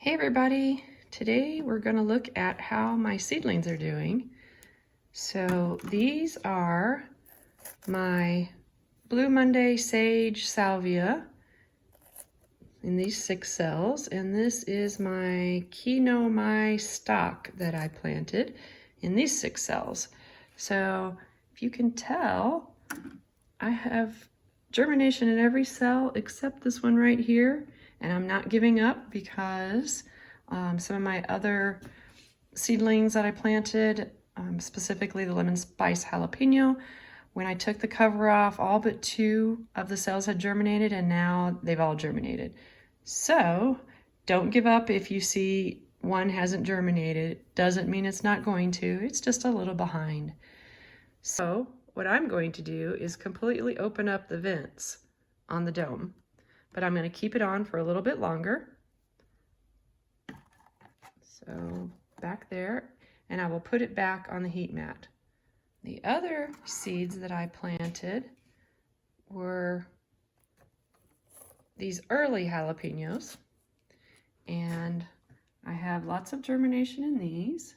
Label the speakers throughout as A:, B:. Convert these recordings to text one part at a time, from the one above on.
A: Hey everybody, today we're going to look at how my seedlings are doing. So these are my Blue Monday Sage Salvia in these 6 cells, and this is my My stock that I planted in these 6 cells. So if you can tell, I have germination in every cell except this one right here. And I'm not giving up because some of my other seedlings that I planted, specifically the Lemon Spice Jalapeno, when I took the cover off, all but 2 of the cells had germinated, and now they've all germinated. So don't give up if you see one hasn't germinated. Doesn't mean it's not going to, it's just a little behind. So what I'm going to do is completely open up the vents on the dome. But I'm going to keep it on for a little bit longer. So back there, and I will put it back on the heat mat. The other seeds that I planted were these early jalapenos, and I have lots of germination in these,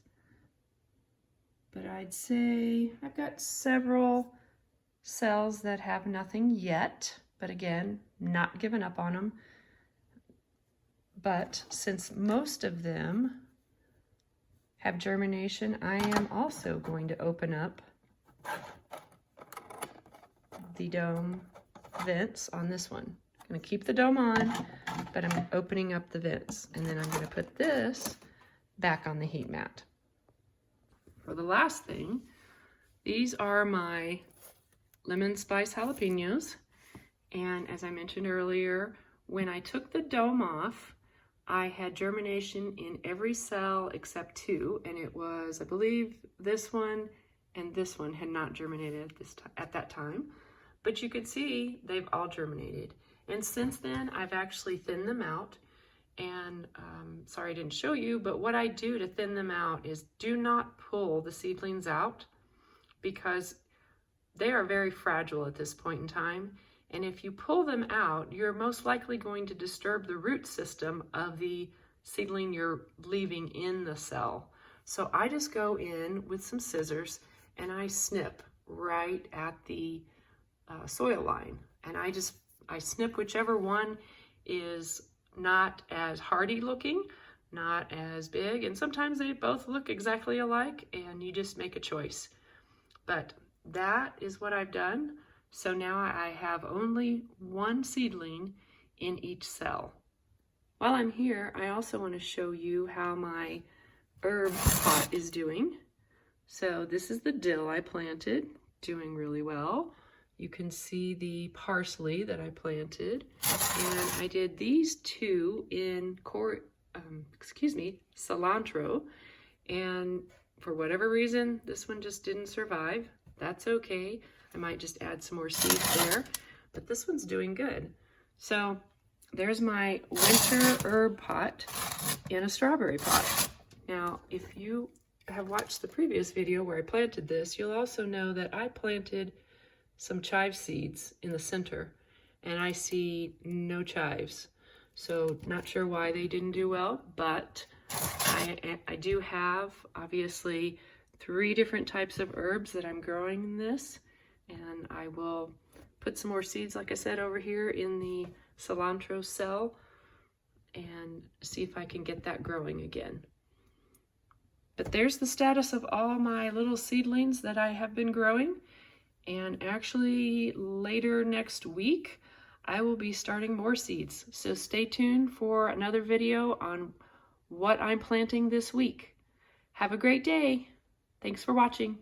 A: but I'd say I've got several cells that have nothing yet. But again, not giving up on them. But since most of them have germination, I am also going to open up the dome vents on this one. I'm going to keep the dome on, but I'm opening up the vents. And then I'm going to put this back on the heat mat. For the last thing, these are my Lemon Spice Jalapeños. And as I mentioned earlier, when I took the dome off, I had germination in every cell except 2, and it was, I believe, this one and this one had not germinated at that time. But you could see they've all germinated. And since then, I've actually thinned them out. And sorry I didn't show you, but what I do to thin them out is do not pull the seedlings out, because they are very fragile at this point in time. And if you pull them out, you're most likely going to disturb the root system of the seedling you're leaving in the cell. So I just go in with some scissors and I snip right at the soil line. And I snip whichever one is not as hardy looking, not as big. And sometimes they both look exactly alike, and you just make a choice. But that is what I've done. So now I have only 1 seedling in each cell. While I'm here, I also want to show you how my herb pot is doing. So this is the dill I planted, doing really well. You can see the parsley that I planted. And I did these 2 in cilantro. And for whatever reason, this one just didn't survive. That's okay. I might just add some more seeds there, but this one's doing good. So there's my winter herb pot in a strawberry pot. Now, if you have watched the previous video where I planted this, you'll also know that I planted some chive seeds in the center, and I see no chives. So not sure why they didn't do well, but I do have, obviously, 3 different types of herbs that I'm growing in this. And I will put some more seeds, like I said, over here in the cilantro cell and see if I can get that growing again. But there's the status of all my little seedlings that I have been growing. And actually later next week, I will be starting more seeds. So stay tuned for another video on what I'm planting this week. Have a great day. Thanks for watching.